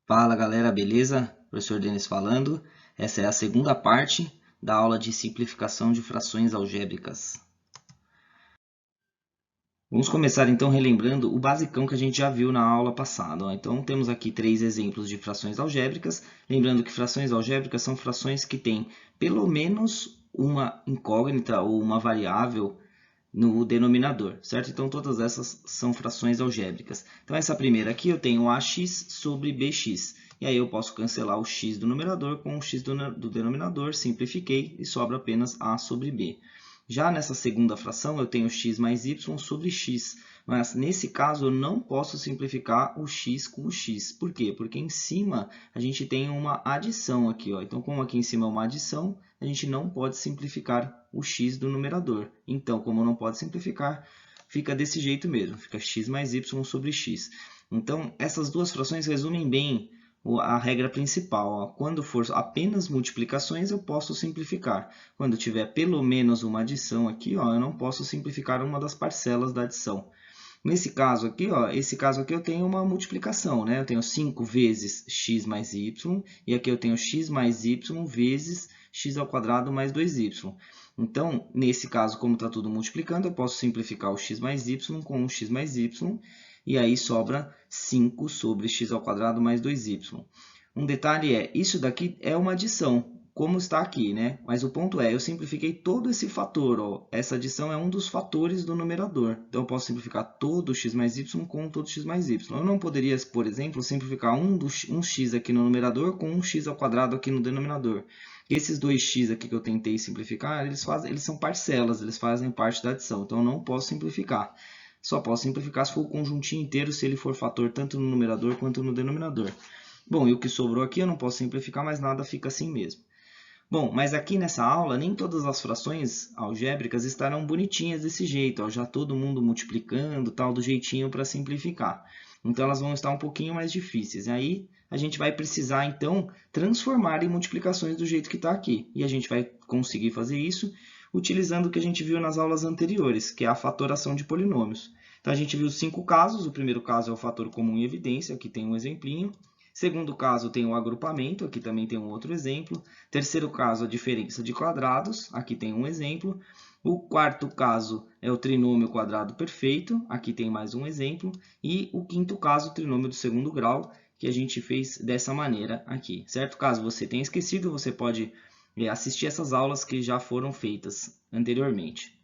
Fala galera, beleza? Professor Denis falando. Essa é a segunda parte da aula de simplificação de frações algébricas. Vamos começar então relembrando o basicão que a gente já viu na aula passada. Então temos aqui 3 exemplos de frações algébricas. Lembrando que frações algébricas são frações que têm pelo menos uma incógnita ou uma variável no denominador, certo? Então todas essas são frações algébricas. Então essa primeira aqui eu tenho ax sobre bx. E aí eu posso cancelar o x do numerador com o x do denominador, simplifiquei e sobra apenas a sobre b. Já nessa segunda fração eu tenho x mais y sobre x, mas nesse caso eu não posso simplificar o x com o x. Por quê? Porque em cima a gente tem uma adição aqui, ó. Então como aqui em cima é uma adição, a gente não pode simplificar o x do numerador. Então, como não pode simplificar, fica desse jeito mesmo, fica x mais y sobre x. Então, essas duas frações resumem bem a regra principal. Ó. Quando for apenas multiplicações, eu posso simplificar. Quando tiver pelo menos uma adição aqui, ó, eu não posso simplificar uma das parcelas da adição. Nesse caso aqui, ó, esse caso aqui eu tenho uma multiplicação, né? Eu tenho 5 vezes x mais y, e aqui eu tenho x mais y vezes x ao quadrado mais 2y. Então, nesse caso, como está tudo multiplicando, eu posso simplificar o x mais y com o x mais y, e aí sobra 5 sobre x ao quadrado mais 2y. Um detalhe é, isso daqui é uma adição, como está aqui, né? Mas o ponto é, eu simplifiquei todo esse fator, ó. Essa adição é um dos fatores do numerador. Então, eu posso simplificar todo x mais y com todo x mais y. Eu não poderia, por exemplo, simplificar um x aqui no numerador com um x ao quadrado aqui no denominador. Esses dois x aqui que eu tentei simplificar, eles são parcelas, eles fazem parte da adição. Então, eu não posso simplificar. Só posso simplificar se for o conjuntinho inteiro, se ele for fator tanto no numerador quanto no denominador. Bom, e o que sobrou aqui eu não posso simplificar, mas nada fica assim mesmo. Bom, mas aqui nessa aula, nem todas as frações algébricas estarão bonitinhas desse jeito, ó, já todo mundo multiplicando, tal, do jeitinho para simplificar. Então, elas vão estar um pouquinho mais difíceis. E aí, a gente vai precisar, então, transformar em multiplicações do jeito que está aqui. E a gente vai conseguir fazer isso utilizando o que a gente viu nas aulas anteriores, que é a fatoração de polinômios. Então, a gente viu 5 casos. O primeiro caso é o fator comum em evidência, aqui tem um exemplinho. Segundo caso, tem o agrupamento, aqui também tem um outro exemplo. Terceiro caso, a diferença de quadrados, aqui tem um exemplo. O quarto caso é o trinômio quadrado perfeito, aqui tem mais um exemplo. E o quinto caso, o trinômio do segundo grau, que a gente fez dessa maneira aqui, certo? Caso você tenha esquecido, você pode assistir essas aulas que já foram feitas anteriormente.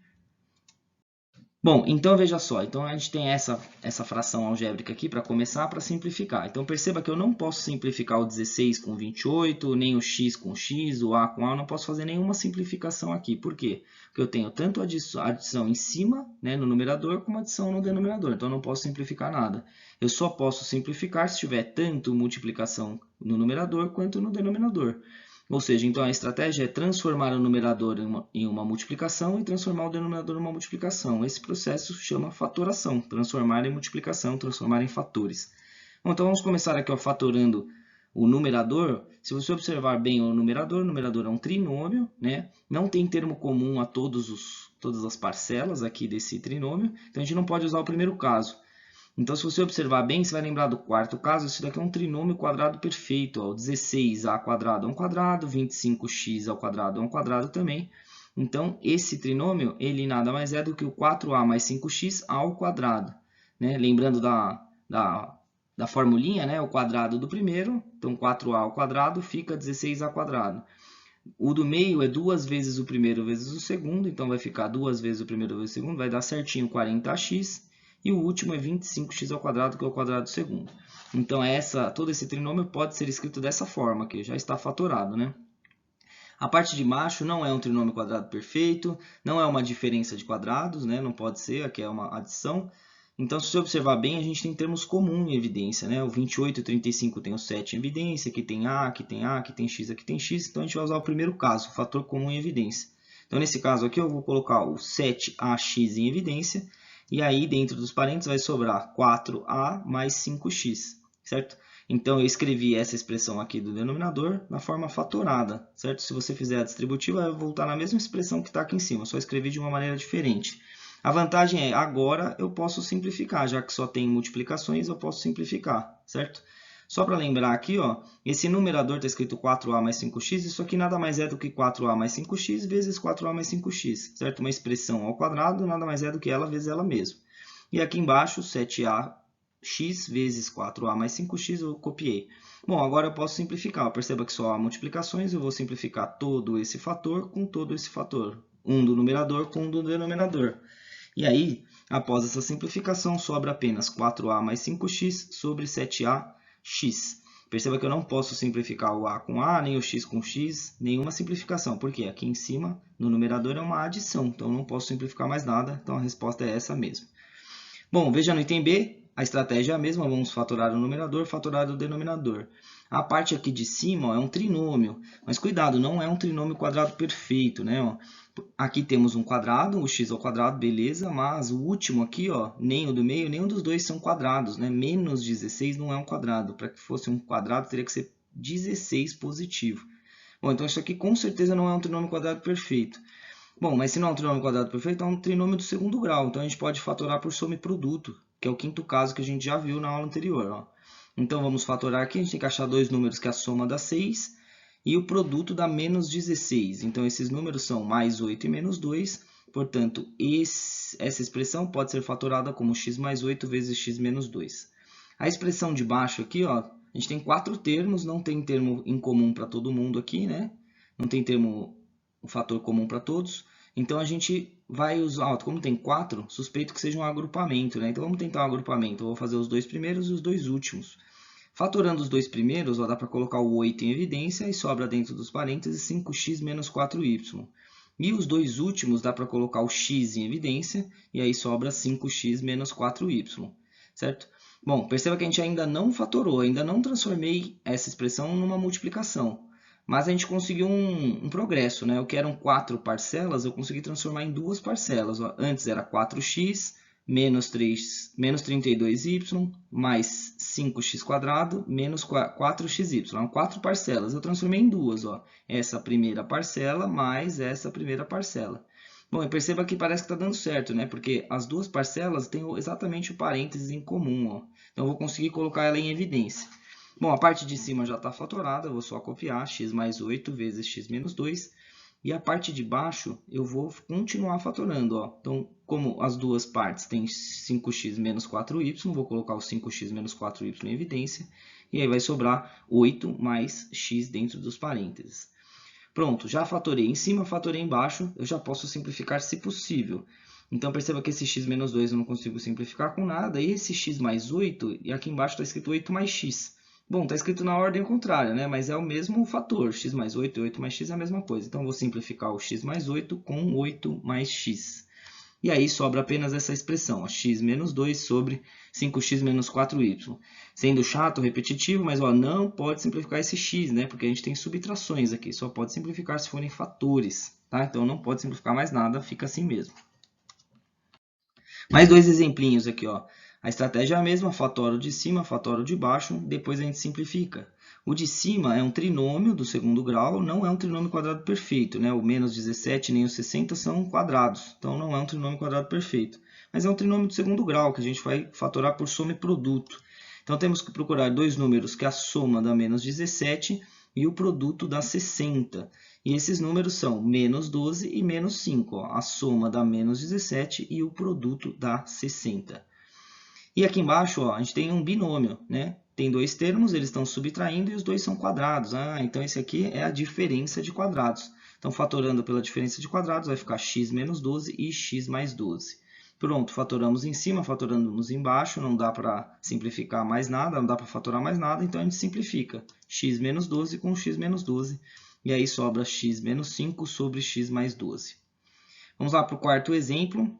Bom, então veja só, então a gente tem essa fração algébrica aqui para começar, para simplificar. Então perceba que eu não posso simplificar o 16 com 28, nem o x com x, o a com a, eu não posso fazer nenhuma simplificação aqui. Por quê? Porque eu tenho tanto a adição em cima, né, no numerador, como adição no denominador, então eu não posso simplificar nada. Eu só posso simplificar se tiver tanto multiplicação no numerador quanto no denominador. Ou seja, então a estratégia é transformar o numerador em uma multiplicação e transformar o denominador em uma multiplicação. Esse processo chama fatoração, transformar em multiplicação, transformar em fatores. Bom, então vamos começar aqui ó, fatorando o numerador. Se você observar bem o numerador é um trinômio, né? Não tem termo comum a todas as parcelas aqui desse trinômio, então a gente não pode usar o primeiro caso. Então, se você observar bem, você vai lembrar do quarto caso, isso daqui é um trinômio quadrado perfeito. Ó. 16a quadrado é um quadrado, 25x ao quadrado é um quadrado também. Então, esse trinômio, ele nada mais é do que o 4a mais 5x ao quadrado. Né? Lembrando da formulinha, né? O quadrado do primeiro, então 4a ao quadrado fica 16a quadrado. O do meio é 2 vezes o primeiro vezes o segundo, então vai ficar 2 vezes o primeiro vezes o segundo, vai dar certinho 40x. E o último é 25x ao quadrado, que é o quadrado segundo. Então, todo esse trinômio pode ser escrito dessa forma, que já está fatorado, né? A parte de baixo não é um trinômio quadrado perfeito, não é uma diferença de quadrados, né? Não pode ser, aqui é uma adição. Então, se você observar bem, a gente tem termos comuns em evidência, né? O 28 e o 35 tem o 7 em evidência, aqui tem A, aqui tem A, aqui tem X, aqui tem X. Então, a gente vai usar o primeiro caso, o fator comum em evidência. Então, nesse caso aqui, eu vou colocar o 7AX em evidência. E aí, dentro dos parênteses, vai sobrar 4a mais 5x, certo? Então, eu escrevi essa expressão aqui do denominador na forma fatorada, certo? Se você fizer a distributiva, vai voltar na mesma expressão que está aqui em cima, só escrevi de uma maneira diferente. A vantagem é, agora eu posso simplificar, já que só tem multiplicações, eu posso simplificar, certo? Só para lembrar aqui, ó, esse numerador está escrito 4a mais 5x, isso aqui nada mais é do que 4a mais 5x vezes 4a mais 5x, certo? Uma expressão ao quadrado nada mais é do que ela vezes ela mesma. E aqui embaixo, 7ax vezes 4a mais 5x, eu copiei. Bom, agora eu posso simplificar. Perceba que só há multiplicações, eu vou simplificar todo esse fator com todo esse fator. Um do numerador com um do denominador. E aí, após essa simplificação, sobra apenas 4a mais 5x sobre 7ax. Perceba que eu não posso simplificar o a com a, nem o x com x, nenhuma simplificação, porque aqui em cima, no numerador, é uma adição, então eu não posso simplificar mais nada, então a resposta é essa mesmo. Bom, veja no item B, a estratégia é a mesma, vamos fatorar o numerador, fatorar o denominador. A parte aqui de cima ó, é um trinômio, mas cuidado, não é um trinômio quadrado perfeito, né? Ó. Aqui temos um quadrado, o x ao quadrado, beleza, mas o último aqui, ó, nem o do meio, nenhum dos dois são quadrados, né? Menos 16 não é um quadrado, para que fosse um quadrado teria que ser 16 positivo. Bom, então isso aqui com certeza não é um trinômio quadrado perfeito. Bom, mas se não é um trinômio quadrado perfeito, é um trinômio do segundo grau. Então, a gente pode fatorar por soma e produto, que é o quinto caso que a gente já viu na aula anterior. Ó. Então, vamos fatorar aqui. A gente tem que achar dois números que a soma dá 6 e o produto dá menos 16. Então, esses números são mais 8 e menos 2. Portanto, essa expressão pode ser fatorada como x mais 8 vezes x menos 2. A expressão de baixo aqui, ó, a gente tem 4 termos, não tem termo em comum para todo mundo aqui, né? Não tem termo um fator comum para todos. Então, a gente vai usar, como tem 4, suspeito que seja um agrupamento, né? Então, vamos tentar um agrupamento. Eu vou fazer os dois primeiros e os dois últimos. Fatorando os dois primeiros, ó, dá para colocar o 8 em evidência e sobra dentro dos parênteses 5x menos 4y. E os dois últimos, dá para colocar o x em evidência e aí sobra 5x menos 4y, certo? Bom, perceba que a gente ainda não fatorou, ainda não transformei essa expressão numa multiplicação. Mas a gente conseguiu um progresso, né? O que eram 4 parcelas, eu consegui transformar em duas parcelas. Ó. Antes era 4x menos 32y mais 5x² menos 4xy. Eram 4 parcelas. Eu transformei em duas. Ó. Essa primeira parcela mais essa primeira parcela. Bom, e perceba que parece que está dando certo, né? Porque as duas parcelas têm exatamente o parênteses em comum. Ó. Então, eu vou conseguir colocar ela em evidência. Bom, a parte de cima já está fatorada, eu vou só copiar x mais 8 vezes x menos 2. E a parte de baixo eu vou continuar fatorando. Ó. Então, como as duas partes têm 5x menos 4y, vou colocar o 5x menos 4y em evidência. E aí vai sobrar 8 mais x dentro dos parênteses. Pronto, já fatorei em cima, fatorei embaixo, eu já posso simplificar se possível. Então, perceba que esse x menos 2 eu não consigo simplificar com nada. E esse x mais 8, e aqui embaixo está escrito 8 mais x. Bom, está escrito na ordem contrária, né? Mas é o mesmo fator. X mais 8 e 8 mais x é a mesma coisa. Então, vou simplificar o x mais 8 com 8 mais x. E aí sobra apenas essa expressão, ó, x menos 2 sobre 5x menos 4y. Sendo chato, repetitivo, mas ó, não pode simplificar esse x, né? Porque a gente tem subtrações aqui. Só pode simplificar se forem fatores. Tá? Então, não pode simplificar mais nada, fica assim mesmo. Mais dois exemplinhos aqui, ó. A estratégia é a mesma, fatora o de cima, fatora o de baixo, depois a gente simplifica. O de cima é um trinômio do segundo grau, não é um trinômio quadrado perfeito, né? O menos 17 nem o 60 são quadrados, então não é um trinômio quadrado perfeito. Mas é um trinômio do segundo grau, que a gente vai fatorar por soma e produto. Então temos que procurar dois números que a soma dá menos 17 e o produto dá 60. E esses números são menos 12 e menos 5. Ó. A soma dá menos 17 e o produto dá 60. E aqui embaixo ó, a gente tem um binômio, né? Tem dois termos, eles estão subtraindo e os dois são quadrados. Ah, então esse aqui é a diferença de quadrados. Então, fatorando pela diferença de quadrados, vai ficar x menos 12 e x mais 12. Pronto, fatoramos em cima, fatoramos embaixo, não dá para simplificar mais nada, não dá para fatorar mais nada, então a gente simplifica x menos 12 com x menos 12. E aí sobra x menos 5 sobre x mais 12. Vamos lá para o quarto exemplo.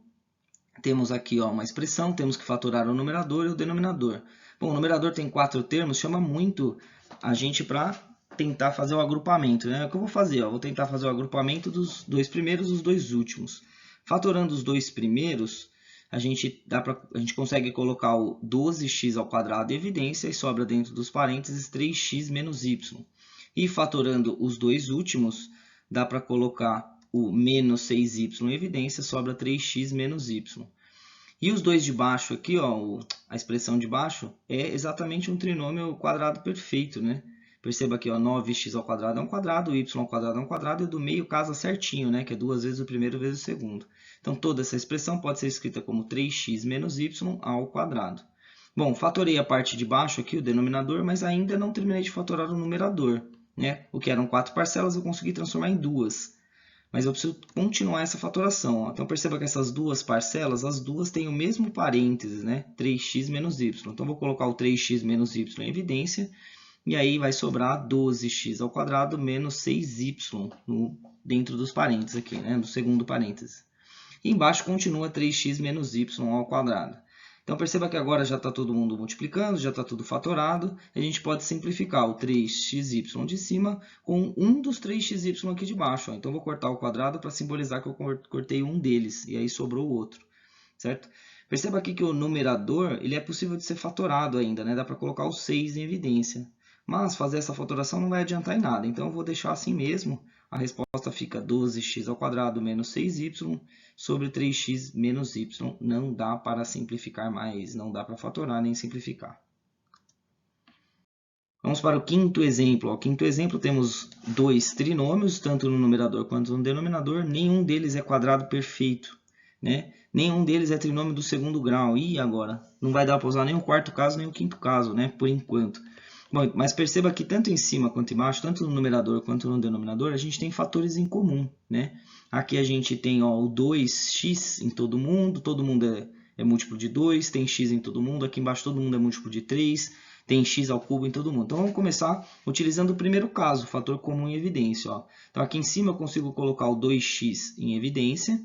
Temos aqui ó, uma expressão, temos que fatorar o numerador e o denominador. Bom, o numerador tem 4 termos, chama muito a gente para tentar fazer o agrupamento. Né? O que eu vou fazer? Ó, vou tentar fazer o agrupamento dos dois primeiros e dos dois últimos. Fatorando os dois primeiros, a gente consegue colocar o 12x ao quadrado em evidência e sobra dentro dos parênteses 3x menos y. E fatorando os dois últimos, dá para colocar o menos 6y em evidência, sobra 3x menos y. E os dois de baixo aqui, ó, a expressão de baixo, é exatamente um trinômio quadrado perfeito, né? Perceba aqui, ó, 9x ao quadrado é um quadrado, y ao quadrado é um quadrado, e do meio casa certinho, né? Que é 2 vezes o primeiro vezes o segundo. Então, toda essa expressão pode ser escrita como 3x menos y ao quadrado. Bom, fatorei a parte de baixo aqui, o denominador, mas ainda não terminei de fatorar o numerador, né? O que eram 4 parcelas, eu consegui transformar em 2. Mas eu preciso continuar essa fatoração. Ó. Então, perceba que essas duas parcelas, as duas têm o mesmo parênteses, né? 3x menos y. Então, vou colocar o 3x menos y em evidência. E aí vai sobrar 12x ao quadrado menos 6y dentro dos parênteses aqui, né? No segundo parêntese. E embaixo continua 3x menos y ao quadrado. Então, perceba que agora já está todo mundo multiplicando, já está tudo fatorado. A gente pode simplificar o 3xy de cima com um dos 3xy aqui de baixo. Ó. Então, vou cortar o quadrado para simbolizar que eu cortei um deles, e aí sobrou o outro, certo? Perceba aqui que o numerador ele é possível de ser fatorado ainda, né? Dá para colocar o 6 em evidência. Mas fazer essa fatoração não vai adiantar em nada, então eu vou deixar assim mesmo. A resposta fica 12x ao quadrado menos 6y sobre 3x menos y. Não dá para simplificar mais, não dá para fatorar nem simplificar. Vamos para o quinto exemplo. No quinto exemplo temos dois trinômios, tanto no numerador quanto no denominador. Nenhum deles é quadrado perfeito, né? Nenhum deles é trinômio do segundo grau. E agora? Não vai dar para usar nem o quarto caso, nem o quinto caso, né? Por enquanto. Bom, mas perceba que tanto em cima quanto embaixo, tanto no numerador quanto no denominador, a gente tem fatores em comum, né? Aqui a gente tem ó, o 2x em todo mundo é múltiplo de 2, tem x em todo mundo, aqui embaixo todo mundo é múltiplo de 3, tem x ao cubo em todo mundo. Então, vamos começar utilizando o primeiro caso, fator comum em evidência. Ó. Então, aqui em cima eu consigo colocar o 2x em evidência,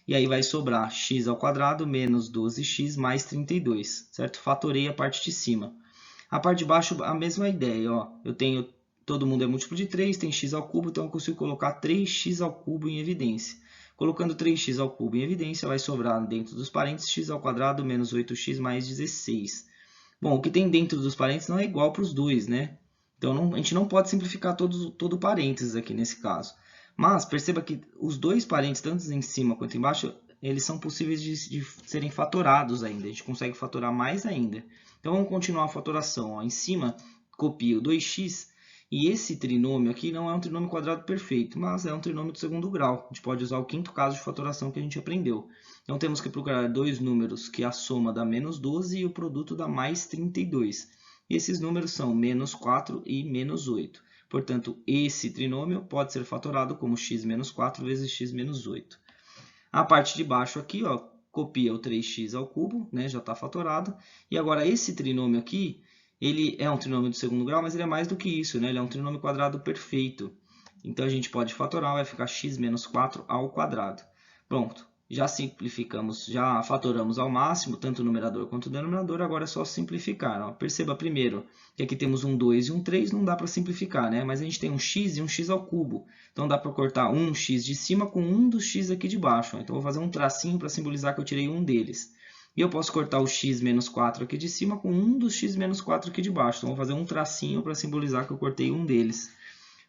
e aí vai sobrar x ao quadrado menos 12x mais 32, certo? Fatorei a parte de cima. A parte de baixo, a mesma ideia, ó. Eu tenho, todo mundo é múltiplo de 3, tem x ao cubo, então eu consigo colocar 3x ao cubo em evidência. Colocando 3x ao cubo em evidência, vai sobrar dentro dos parênteses x ao quadrado menos 8x mais 16. Bom, o que tem dentro dos parênteses não é igual para os dois, né? Então, a gente não pode simplificar todo o parênteses aqui nesse caso. Mas, perceba que os dois parênteses, tanto em cima quanto embaixo, eles são possíveis de serem fatorados ainda. A gente consegue fatorar mais ainda. Então, vamos continuar a fatoração. Ó. Em cima, copio 2x. E esse trinômio aqui não é um trinômio quadrado perfeito, mas é um trinômio do segundo grau. A gente pode usar o quinto caso de fatoração que a gente aprendeu. Então, temos que procurar dois números que a soma dá menos 12 e o produto dá mais 32. E esses números são menos 4 e menos 8. Portanto, esse trinômio pode ser fatorado como x menos 4 vezes x menos 8. A parte de baixo aqui, ó, copia o 3x ao cubo, né, já está fatorado. E agora esse trinômio aqui, ele é um trinômio do segundo grau, mas ele é mais do que isso, né? Ele é um trinômio quadrado perfeito. Então a gente pode fatorar, vai ficar x menos 4 ao quadrado. Pronto, já simplificamos, já fatoramos ao máximo, tanto o numerador quanto o denominador, agora é só simplificar. Ó. Perceba primeiro que aqui temos um 2 e um 3, não dá para simplificar, né? Mas a gente tem um x e um x ao cubo. Então dá para cortar um x de cima com um dos x aqui de baixo. Ó. Então vou fazer um tracinho para simbolizar que eu tirei um deles. E eu posso cortar o x menos 4 aqui de cima com um dos x menos 4 aqui de baixo. Então vou fazer um tracinho para simbolizar que eu cortei um deles.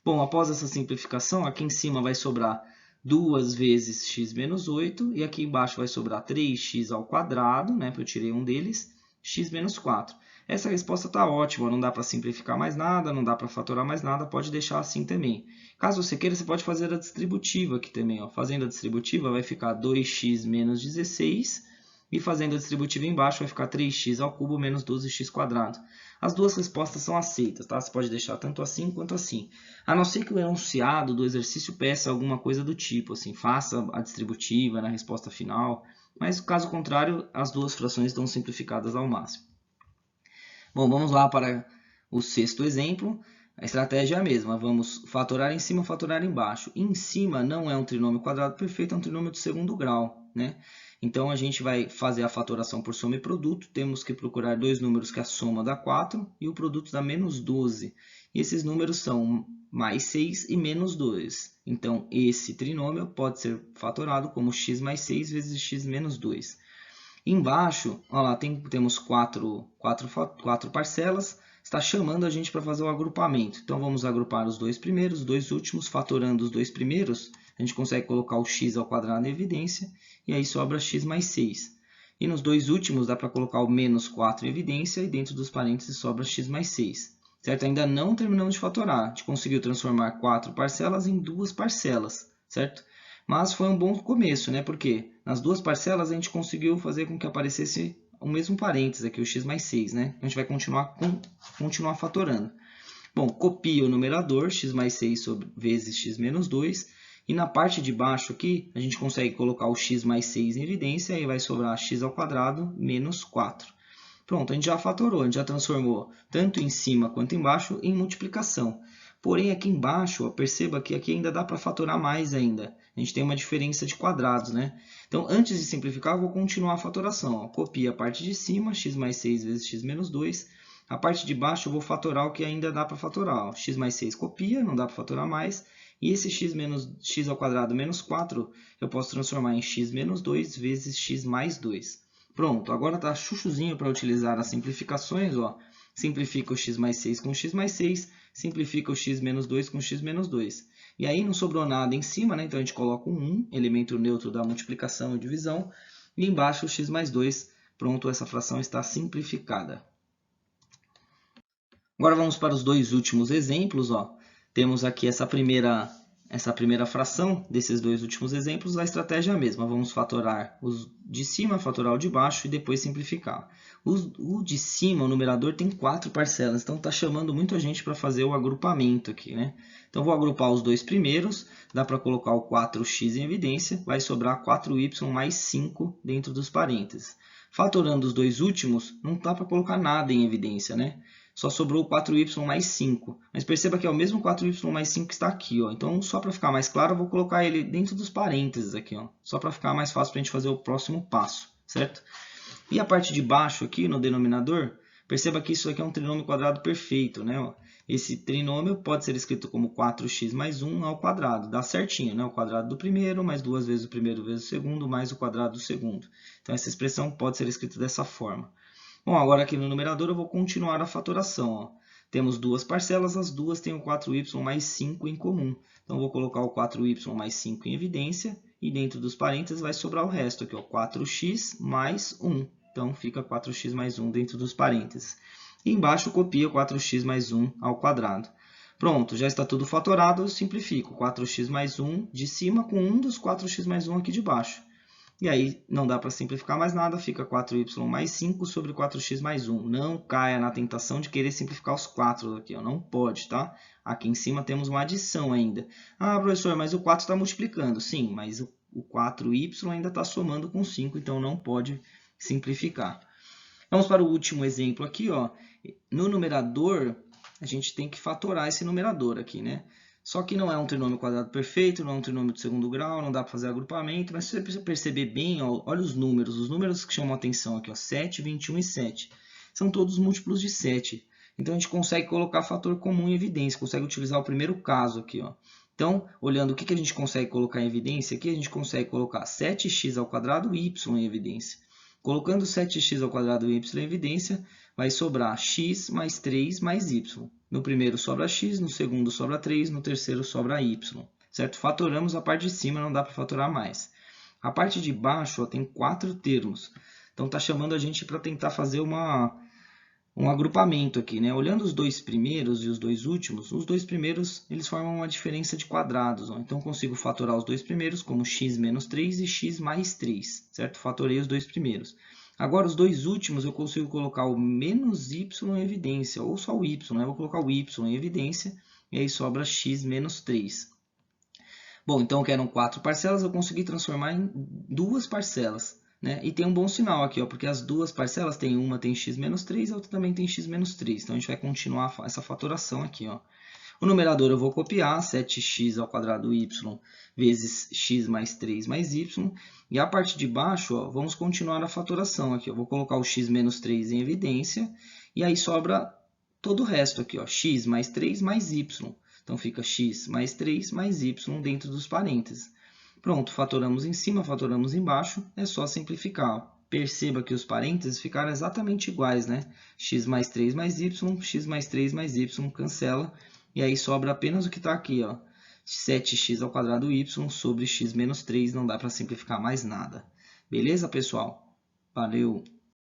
Bom, após essa simplificação, aqui em cima vai sobrar 2 vezes x menos 8, e aqui embaixo vai sobrar 3x ao quadrado, né, porque eu tirei um deles, x menos 4. Essa resposta está ótima, não dá para simplificar mais nada, não dá para fatorar mais nada, pode deixar assim também. Caso você queira, você pode fazer a distributiva aqui também. Ó. Fazendo a distributiva, vai ficar 2x menos 16, e fazendo a distributiva embaixo, vai ficar 3x ao cubo menos 12x quadrado. As duas respostas são aceitas, tá? Você pode deixar tanto assim quanto assim. A não ser que o enunciado do exercício peça alguma coisa do tipo, assim, faça a distributiva na resposta final, mas caso contrário, as duas frações estão simplificadas ao máximo. Bom, vamos lá para o sexto exemplo. A estratégia é a mesma, vamos fatorar em cima, fatorar embaixo. Em cima não é um trinômio quadrado perfeito, é um trinômio de segundo grau, né? Então, a gente vai fazer a fatoração por soma e produto. Temos que procurar dois números que a soma dá 4 e o produto dá menos 12. E esses números são mais 6 e menos 2. Então, esse trinômio pode ser fatorado como x mais 6 vezes x menos 2. Embaixo, ó lá, temos quatro parcelas. Está chamando a gente para fazer o agrupamento. Então, vamos agrupar os dois primeiros, os dois últimos, fatorando os dois primeiros. A gente consegue colocar o x ao quadrado em evidência, e aí sobra x mais 6. E nos dois últimos dá para colocar o menos 4 em evidência e dentro dos parênteses sobra x mais 6. Certo? Ainda não terminamos de fatorar. A gente conseguiu transformar 4 parcelas em 2 parcelas. Certo? Mas foi um bom começo, né? Porque nas duas parcelas a gente conseguiu fazer com que aparecesse o mesmo parênteses aqui, o x mais 6. Né? A gente vai continuar fatorando. Bom, copia o numerador, x mais 6 vezes x menos 2. E na parte de baixo aqui, a gente consegue colocar o x mais 6 em evidência e vai sobrar x ao quadrado menos 4. Pronto, a gente já fatorou, a gente já transformou tanto em cima quanto embaixo em multiplicação. Porém, aqui embaixo, ó, perceba que aqui ainda dá para fatorar mais ainda. A gente tem uma diferença de quadrados, né? Então, antes de simplificar, eu vou continuar a fatoração. Ó. Copia a parte de cima, x mais 6 vezes x menos 2. A parte de baixo eu vou fatorar o que ainda dá para fatorar. Ó. X mais 6 copia, não dá para fatorar mais. E esse x ao quadrado menos 4 eu posso transformar em x menos 2 vezes x mais 2. Pronto, agora está chuchuzinho para utilizar as simplificações. Ó. Simplifica o x mais 6 com x mais 6, simplifica o x menos 2 com x menos 2. E aí não sobrou nada em cima, né? Então a gente coloca um 1, elemento neutro da multiplicação e divisão. E embaixo o x mais 2. Pronto, essa fração está simplificada. Agora vamos para os dois últimos exemplos. Ó. Temos aqui essa primeira fração desses dois últimos exemplos. A estratégia é a mesma. Vamos fatorar os de cima, fatorar o de baixo e depois simplificar. O de cima, o numerador, tem 4 parcelas. Então está chamando muita gente para fazer o agrupamento aqui. Né? Então vou agrupar os dois primeiros. Dá para colocar o 4x em evidência. Vai sobrar 4y mais 5 dentro dos parênteses. Fatorando os dois últimos, não dá para colocar nada em evidência, né? Só sobrou 4y mais 5. Mas perceba que é o mesmo 4y mais 5 que está aqui. Ó. Então, só para ficar mais claro, eu vou colocar ele dentro dos parênteses aqui. Ó. Só para ficar mais fácil para a gente fazer o próximo passo. Certo? E a parte de baixo aqui, no denominador, perceba que isso aqui é um trinômio quadrado perfeito. Né? Ó. Esse trinômio pode ser escrito como 4x mais 1 ao quadrado. Dá certinho, né? O quadrado do primeiro, mais 2 vezes o primeiro vezes o segundo, mais o quadrado do segundo. Então, essa expressão pode ser escrita dessa forma. Bom, agora aqui no numerador eu vou continuar a fatoração. Ó. Temos duas parcelas, as duas têm o 4y mais 5 em comum. Então, vou colocar o 4y mais 5 em evidência e dentro dos parênteses vai sobrar o resto aqui, ó, 4x mais 1. Então, fica 4x mais 1 dentro dos parênteses. E embaixo copia 4x mais 1 ao quadrado. Pronto, já está tudo fatorado, eu simplifico. 4x mais 1 de cima com 1 dos 4x mais 1 aqui de baixo. E aí não dá para simplificar mais nada, fica 4y mais 5 sobre 4x mais 1. Não caia na tentação de querer simplificar os 4 aqui, ó. Não pode, tá? Aqui em cima temos uma adição ainda. Ah, professor, mas o 4 está multiplicando. Sim, mas o 4y ainda está somando com 5, então não pode simplificar. Vamos para o último exemplo aqui. Ó. No numerador, a gente tem que fatorar esse numerador aqui, né? Só que não é um trinômio quadrado perfeito, não é um trinômio de segundo grau, não dá para fazer agrupamento, mas se você perceber bem, ó, olha os números que chamam a atenção aqui, ó, 7, 21 e 7. São todos múltiplos de 7. Então, a gente consegue colocar fator comum em evidência, consegue utilizar o primeiro caso aqui. Ó. Então, olhando o que a gente consegue colocar em evidência aqui, a gente consegue colocar 7x ao quadrado y em evidência. Colocando 7x ao quadrado y em evidência, vai sobrar x mais 3 mais y. No primeiro sobra x, no segundo sobra 3, no terceiro sobra y. Certo? Fatoramos a parte de cima, não dá para fatorar mais. A parte de baixo ó, tem 4 termos. Então, está chamando a gente para tentar fazer um agrupamento aqui. Né? Olhando os dois primeiros e os dois últimos, os dois primeiros eles formam uma diferença de quadrados. Ó. Então, consigo fatorar os dois primeiros como x menos 3 e x mais 3. Certo? Fatorei os dois primeiros. Agora, os dois últimos, eu consigo colocar o menos y em evidência, ou só o y. Né? Eu vou colocar o y em evidência, e aí sobra x menos 3. Bom, então, que eram 4 parcelas, eu consegui transformar em 2 parcelas. Né? E tem um bom sinal aqui, ó, porque as duas parcelas, uma tem x menos 3, a outra também tem x menos 3. Então, a gente vai continuar essa fatoração aqui. Ó. O numerador eu vou copiar, 7x ao quadrado y vezes x mais 3 mais y. E a parte de baixo, ó, vamos continuar a fatoração aqui. Eu vou colocar o x menos 3 em evidência. E aí sobra todo o resto aqui, ó, x mais 3 mais y. Então, fica x mais 3 mais y dentro dos parênteses. Pronto, fatoramos em cima, fatoramos embaixo. É só simplificar. Perceba que os parênteses ficaram exatamente iguais, né? X mais 3 mais y, x mais 3 mais y, cancela. E aí sobra apenas o que está aqui, ó, 7x ao quadrado y sobre x menos 3, não dá para simplificar mais nada. Beleza, pessoal? Valeu!